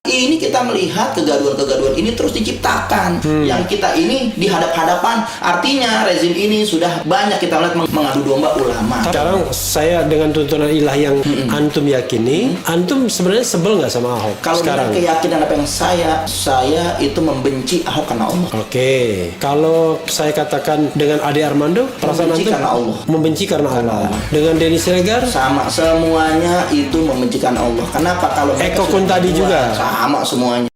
Ini kita melihat kegaduhan-kegaduhan ini terus diciptakan. Yang kita ini dihadap-hadapan. Artinya rezim ini sudah banyak kita lihat mengadu domba ulama. Sekarang saya dengan tuntunan ilahi yang antum yakini, antum sebenarnya sebel nggak sama Ahok? Kalau dengan keyakinan apa yang saya itu membenci Ahok karena Allah. Oke. Kalau saya katakan dengan Ade Armando, perasaan Membenci antum karena Allah. membenci karena Allah. Dengan Denny Siregar, Sama, semuanya itu membenci karena Allah. Kenapa? Kalau Eko Kuntadi juga sama semuanya.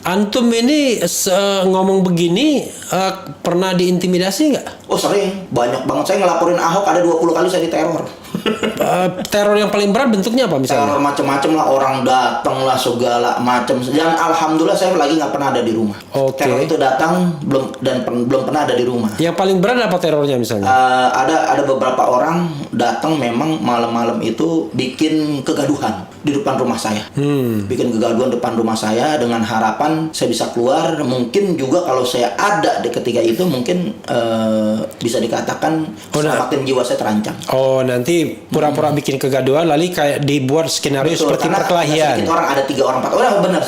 antum ini ngomong begini pernah diintimidasi nggak? Oh sering, banyak banget. Saya ngelaporin Ahok ada 20 kali saya diteror. Teror yang paling berat bentuknya apa misalnya? Teror macam-macam lah, orang datang lah segala macam. Dan alhamdulillah saya lagi nggak pernah ada di rumah. Teror itu datang belum pernah ada di rumah. Yang paling berat apa terornya misalnya? Ada beberapa orang datang memang malam-malam itu bikin kegaduhan di depan rumah saya. Bikin kegaduhan depan rumah saya dengan harapan saya bisa keluar. Mungkin juga kalau saya ada di ketika itu mungkin bisa dikatakan keselamatan jiwa saya terancam. Oh, nanti pura-pura bikin kegaduhan lalu kayak dibuat skenario seperti perkelahian. Orang ada 3 orang 4 orang benar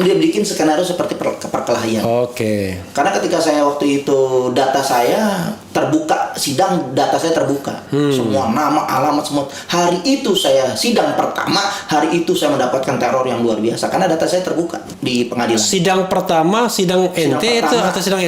dia bikin skenario seperti perkelahian. Oke. Karena ketika saya waktu itu data saya terbuka, sidang data saya terbuka. Semua nama, alamat semua. Hari itu saya sidang pertama, hari itu saya mendapatkan teror yang luar biasa karena data saya terbuka di pengadilan. Sidang pertama, sidang ente itu atau sidang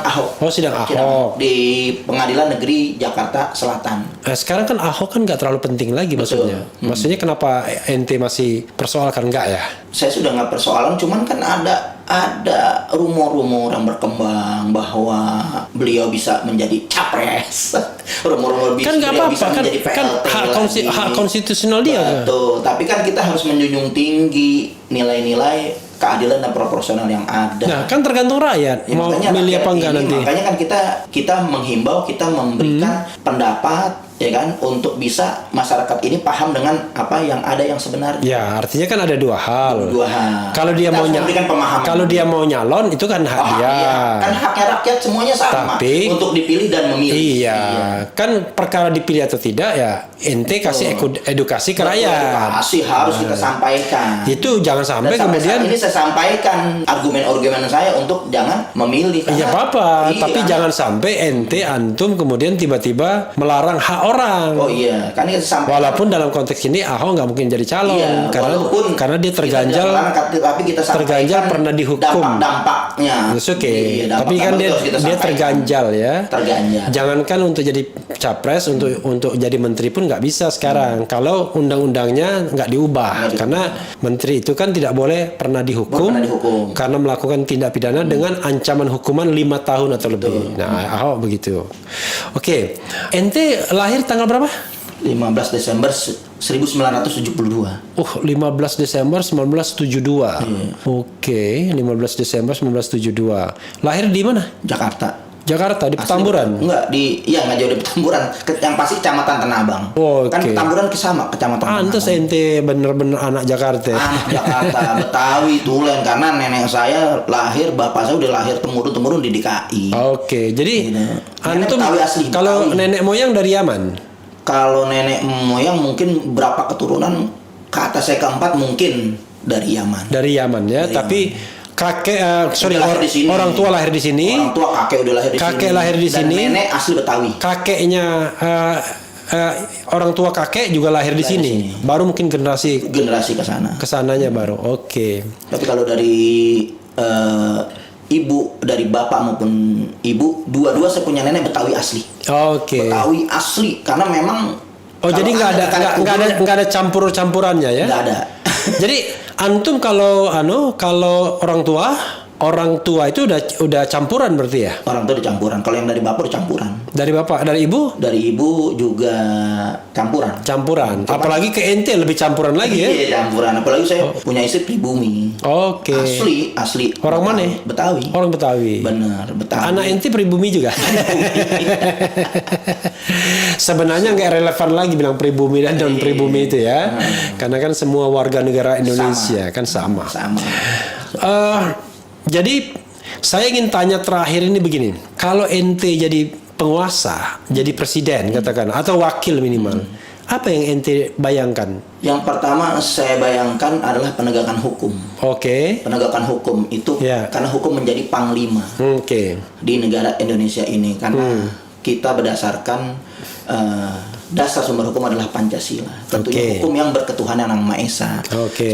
Ahok? Oh, sidang Ahok. Di Pengadilan Negeri Jakarta Selatan. Sekarang kan Ahok kan nggak terlalu penting lagi. Betul. Maksudnya. Maksudnya kenapa ente masih persoalkan nggak ya? Saya sudah nggak persoalan, cuman kan ada rumor-rumor yang berkembang bahwa beliau bisa menjadi capres. Rumor-rumor kan nggak beliau apa-apa bisa menjadi kan hak konstitusional dia. Betul. Tapi kan kita harus menjunjung tinggi nilai-nilai keadilan dan proporsional yang ada. Nah, kan tergantung rakyat Ya, mau milih apa enggak nanti. Makanya kan kita menghimbau, kita memberikan pendapat ya kan untuk bisa masyarakat ini paham dengan apa yang ada yang sebenarnya. Ya, artinya kan ada dua hal. Kalau dia kita mau memberikan pemahaman. Kalau dia mau nyalon itu kan hak dia. Iya. Kan haknya rakyat semuanya sama. Tapi untuk dipilih dan memilih. Iya. Kan perkara dipilih atau tidak ya ente kasih edukasi ke rakyat. Edukasi harus kita sampaikan. Itu jangan sampai kemudian ini saya sampaikan argumen-argumen saya untuk jangan memilih. Iya apa-apa, iya. Tapi jangan sampai ente antum kemudian tiba-tiba melarang hak orang. Oh iya, kan kita sampaikan. Walaupun dalam konteks ini Ahok nggak mungkin jadi calon karena dia terganjal. Tapi kita terganjal pernah dihukum. Dampak-dampaknya. Oke. Tapi kan dia terganjal ya. Terganjal. Jangankan untuk jadi capres untuk jadi menteri pun nggak bisa sekarang. Kalau undang-undangnya nggak diubah karena menteri itu kan tidak boleh pernah dihukum. Karena melakukan tindak pidana dengan ancaman hukuman 5 tahun atau lebih. Nah, Ahok begitu. Oke. Ente lahir tanggal berapa? 15 Desember 1972. 15 Desember 1972. Oke, 15 Desember 1972. Lahir di mana? Jakarta. Jakarta di Petamburan. Enggak nggak jauh di Petamburan. Yang pasti Kecamatan Tanah Abang. Kan Petamburan sama Kecamatan Tanah Abang. Pantes ente bener-bener anak Jakarta. Anak Jakarta, Betawi, Tulen, karena nenek saya lahir, bapak saya udah lahir temurun di DKI. Oke, jadi antum Betawi asli. Kalau Betawi. nenek moyang dari Yaman. Kalau nenek moyang mungkin berapa keturunan ke atas saya keempat mungkin dari Yaman. Dari Yaman ya, tapi kakek orang tua lahir di sini. Orang tua kakek udah lahir di sini. Kakek lahir di sini. Dan nenek asli Betawi. Kakeknya orang tua kakek juga lahir di sini. Baru mungkin generasi ke sana. Kesananya baru. Oke. Tapi kalau dari ibu, dari bapak maupun ibu, dua-dua saya punya nenek Betawi asli. Oke. Betawi asli karena memang jadi nggak ada campur-campurannya ya? Nggak ada. Jadi antum kalau orang tua itu udah campuran berarti ya? Orang tua campuran. Kalau yang dari bapak campuran. Dari bapak, dari ibu? Dari ibu juga campuran. Campuran. Apalagi ke ente lebih campuran lagi ya? Iya, campuran. Apalagi saya punya istri pribumi. Oke. Asli. Orang mana? Betawi. Orang Betawi. Benar, Betawi. Anak ente pribumi juga. Sebenarnya nggak relevan lagi bilang pribumi dan non pribumi itu ya. Karena kan semua warga negara Indonesia kan sama. Jadi saya ingin tanya terakhir ini begini, kalau ente jadi penguasa, jadi presiden katakan, atau wakil minimal, apa yang ente bayangkan? Yang pertama saya bayangkan adalah penegakan hukum. Oke. Penegakan hukum itu karena hukum menjadi panglima di negara Indonesia ini, karena kita berdasarkan dasar sumber hukum adalah Pancasila. Tentunya hukum yang berketuhanan yang Maha Esa.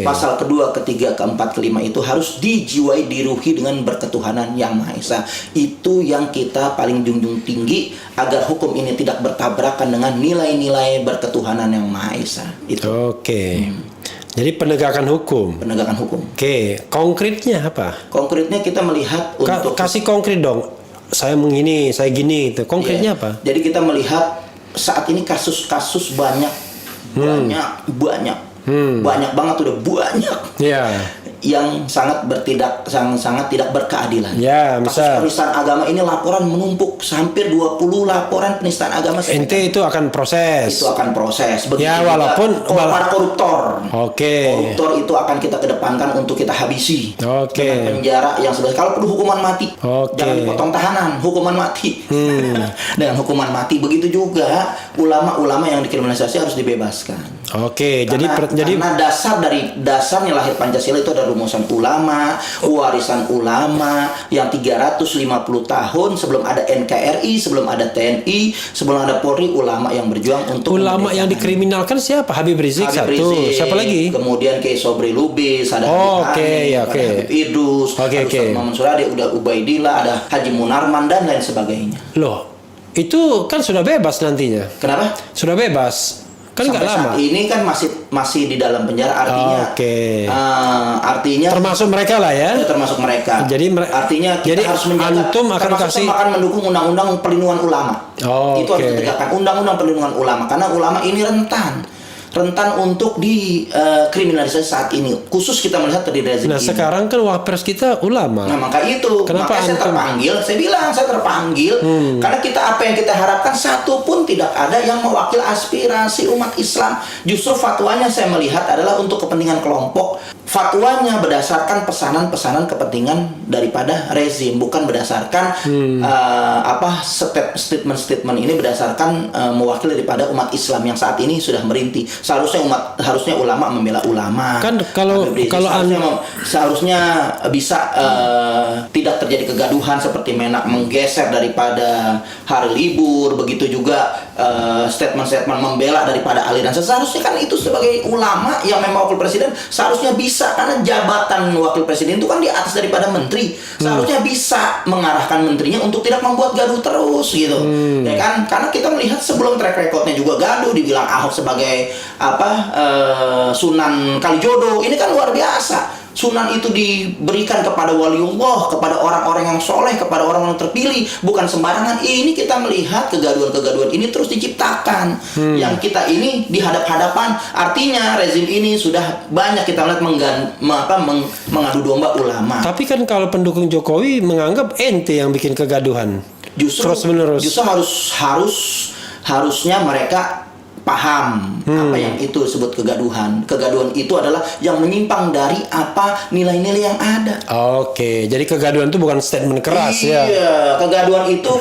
Pasal kedua, ketiga, keempat, kelima itu harus dijiwai, diruhi dengan berketuhanan yang Maha Esa. Itu yang kita paling junjung tinggi agar hukum ini tidak bertabrakan dengan nilai-nilai berketuhanan yang Maha Esa. Itu. Jadi penegakan hukum. Penegakan hukum. Konkretnya apa? Konkretnya kita melihat untuk kasih konkret dong. Saya begini, saya gini itu. Konkretnya apa? Jadi kita melihat saat ini kasus-kasus banyak banget, udah banyak yang sangat tidak berkeadilan. Kasus penistaan agama ini laporan menumpuk, hampir 20 laporan penistaan agama. Ente itu akan proses. Begitu walaupun para koruptor. Koruptor itu akan kita kedepankan untuk kita habisi. Dengan penjara yang sebesar, kalau perlu hukuman mati. Jangan potong tahanan, hukuman mati. Dengan hukuman mati. Begitu juga ulama-ulama yang dikriminalisasi harus dibebaskan. Karena dasarnya lahir Pancasila itu adalah rumusan ulama, warisan ulama yang 350 tahun sebelum ada NKRI, sebelum ada TNI, sebelum ada Polri, ulama yang berjuang untuk ulama yang dikriminalkan siapa? Habib Rizik satu. Siapa lagi? Kemudian Kiai Sobri Lubis, ada Habib Idrus, ada Muhammad Suradi, udah Ubaidillah, ada Haji Munarman dan lain sebagainya. Loh, itu kan sudah bebas nantinya. Kenapa? Sudah bebas. Kan nggak lama. Saat ini kan masih di dalam penjara, artinya termasuk mereka lah ya. Termasuk mereka. Jadi artinya kita harus menjaga. Antum akan akan mendukung undang-undang perlindungan ulama. Itu harus ditegakkan, undang-undang perlindungan ulama, karena ulama ini rentan untuk dikriminalisasi saat ini. Khusus kita melihat terdiri dari Nah, sekarang kan wapres kita ulama. Nah, maka itu. Kenapa saya terpanggil karena apa yang kita harapkan satu pun tidak ada yang mewakili aspirasi umat Islam. Justru fatwanya saya melihat adalah untuk kepentingan kelompok. Fatwanya berdasarkan pesanan-pesanan kepentingan daripada rezim, bukan berdasarkan statement-statement ini berdasarkan mewakili daripada umat Islam yang saat ini sudah merintih. Harusnya ulama membela ulama. Kan seharusnya bisa tidak terjadi kegaduhan seperti Menak menggeser daripada hari libur, begitu juga statement-statement membela daripada aliran. Seharusnya kan itu sebagai ulama yang memang wakil presiden seharusnya bisa, karena jabatan wakil presiden itu kan di atas daripada menteri. Seharusnya bisa mengarahkan menterinya untuk tidak membuat gaduh terus gitu. Ya kan? Karena kita melihat sebelum track recordnya juga gaduh, dibilang Ahok sebagai Sunan Kalijodo. Ini kan luar biasa. Sunan itu diberikan kepada waliullah, kepada orang-orang yang soleh, kepada orang-orang terpilih, bukan sembarangan. Ini kita melihat kegaduhan-kegaduhan ini terus diciptakan. Yang kita ini dihadap-hadapan, artinya rezim ini sudah banyak kita lihat mengadu domba ulama. Tapi kan kalau pendukung Jokowi menganggap ente yang bikin kegaduhan. Terus menerus. Justru harusnya mereka paham apa yang itu disebut kegaduhan. Kegaduhan itu adalah yang menyimpang dari apa nilai-nilai yang ada. Oke, jadi kegaduhan itu bukan statement keras ya. Iya, kegaduhan itu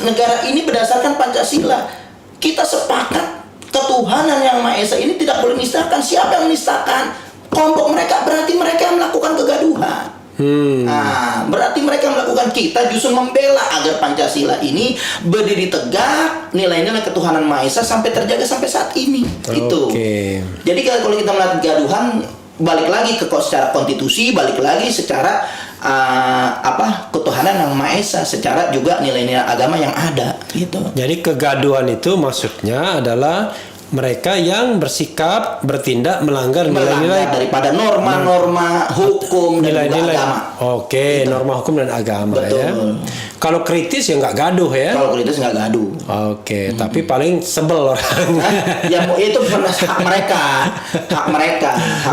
negara ini berdasarkan Pancasila. Kita sepakat ketuhanan yang Maha Esa ini tidak boleh menistakan. Siapa yang menistakan? Kelompok mereka, berarti mereka yang melakukan kegaduhan. Nah, berarti mereka melakukan, kita justru membela agar Pancasila ini berdiri tegak, nilai-nilai ketuhanan Maha Esa sampai terjaga sampai saat ini. Itu. Jadi kalau kita melihat kegaduhan, balik lagi ke secara konstitusi, balik lagi secara ketuhanan yang Maha Esa, secara juga nilai-nilai agama yang ada. Gitu. Jadi kegaduhan itu maksudnya adalah mereka yang bersikap bertindak melanggar nilai-nilai daripada norma-norma hukum dan juga agama. Oke, gitu. Norma hukum dan agama. Betul. Ya. Kalau kritis ya nggak gaduh ya. Kalau kritis nggak gaduh. Oke, tapi paling sebel orang. Ya itu hak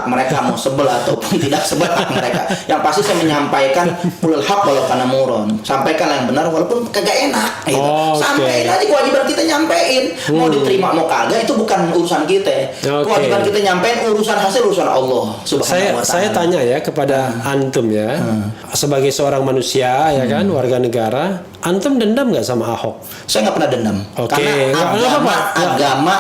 mereka mau sebel ataupun tidak sebel, hak mereka. Yang pasti saya menyampaikan ulul haq walau kana muron. Sampaikan yang benar walaupun kagak enak. Gitu. Sampaikan aja, kewajiban kita nyampein. Mau diterima mau kagak itu bukan urusan kita. Kewajiban kita nyampein, urusan hasil urusan Allah Subhanahu wa Ta'ala. Saya tanya ya kepada antum ya, sebagai seorang manusia ya kan, warga negara, antum dendam nggak sama Ahok? Saya nggak pernah dendam. Karena agama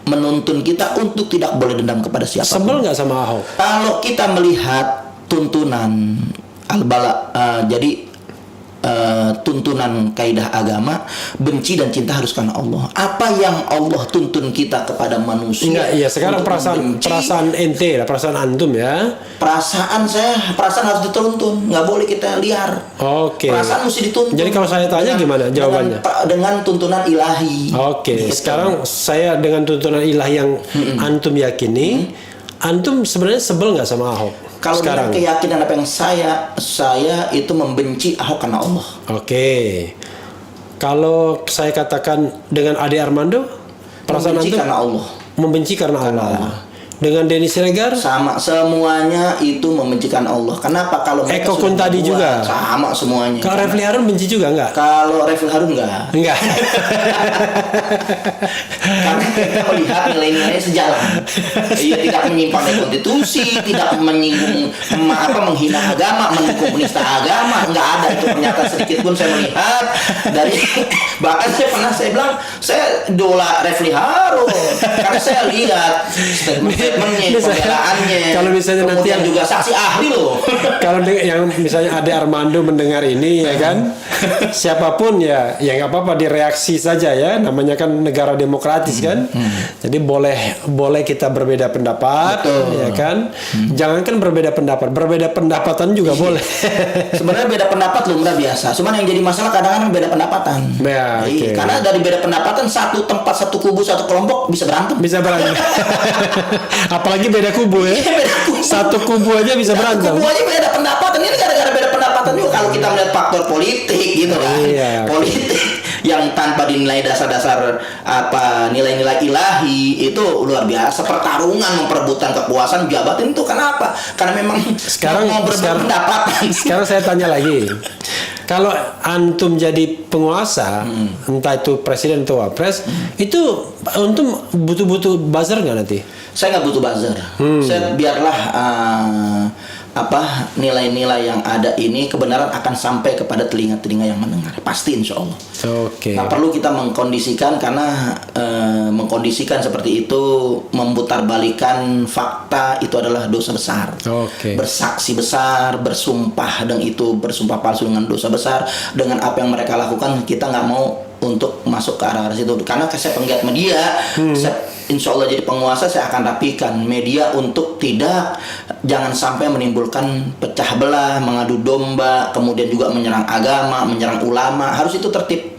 menuntun kita untuk tidak boleh dendam kepada siapa. Sebel nggak sama Ahok? Kalau kita melihat tuntunan tuntunan kaidah agama, benci dan cinta harus karena Allah. Apa yang Allah tuntun kita kepada manusia? Enggak, iya sekarang perasaan ente lah, perasaan antum ya. Perasaan harus dituntun, nggak boleh kita liar. Oke. Perasaan mesti dituntun. Jadi kalau saya tanya gimana jawabannya? Dengan tuntunan ilahi. Oke. Gitu. Sekarang saya dengan tuntunan ilahi yang antum yakini, antum sebenarnya sebel nggak sama Ahok? Kalau dengan keyakinan apa yang saya itu membenci Ahok karena Allah. Oke. Kalau saya katakan dengan Ade Armando, perasaan membenci antum karena Allah. Membenci karena Allah. Dengan Denny Siregar sama, semuanya itu membencikan Allah. Kenapa? Kalau Eko Kun tadi juga sama semuanya. Kalau Refli Harun benci juga enggak? Kalau Refli Harun enggak. Karena kita melihat nilai-nilainya sejalan. Ia tidak menyimpang dari konstitusi, tidak menyinggung menghina agama, mendukung penista agama, enggak ada itu pernyataan sedikit pun saya melihat dari, bahkan saya bilang saya idola Refli Harun karena saya lihat pembelaannya. Kalau misalnya nanti yang juga saksi ahli loh. Kalau yang misalnya Ade Armando mendengar ini ya kan, siapapun ya nggak apa-apa, direaksi saja ya. Namanya kan negara demokratis kan. Jadi boleh kita berbeda pendapat. Betul. Ya kan. Jangankan berbeda pendapat, berbeda pendapatan juga boleh. Sebenarnya beda pendapat lumrah biasa. Cuman yang jadi masalah kadang-kadang beda pendapatan. Ya, okay. Karena dari beda pendapatan, satu tempat, satu kubu, satu kelompok bisa berantem. Apalagi beda kubu ya. Beda kubu. Satu kubu aja bisa berantem. Kubu aja beda pendapatan. Ini gara-gara beda pendapatan juga. Kalau kita melihat faktor politik gitu kan. Iya, politik yang tanpa dinilai dasar-dasar nilai-nilai ilahi itu luar biasa. Pertarungan memperebutkan kekuasaan jabatan itu kenapa? Karena memang sekarang pendapatan. Sekarang saya tanya lagi. Kalau antum jadi penguasa, entah itu presiden atau wapres, itu antum butuh buzzer nggak nanti? Saya nggak butuh buzzer. Saya biarlah nilai-nilai yang ada ini kebenaran akan sampai kepada telinga-telinga yang mendengar. Pasti insya Allah. Oke. Nggak perlu kita mengkondisikan, karena mengkondisikan seperti itu, memutarbalikan fakta itu adalah dosa besar. Oke. Bersaksi besar, bersumpah dengan itu, bersumpah palsu dengan dosa besar. Dengan apa yang mereka lakukan, kita nggak mau untuk masuk ke arah situ. Karena saya penggiat media, insya Allah jadi penguasa saya akan rapikan media untuk jangan sampai menimbulkan pecah belah, mengadu domba, kemudian juga menyerang agama, menyerang ulama. Harus itu tertib.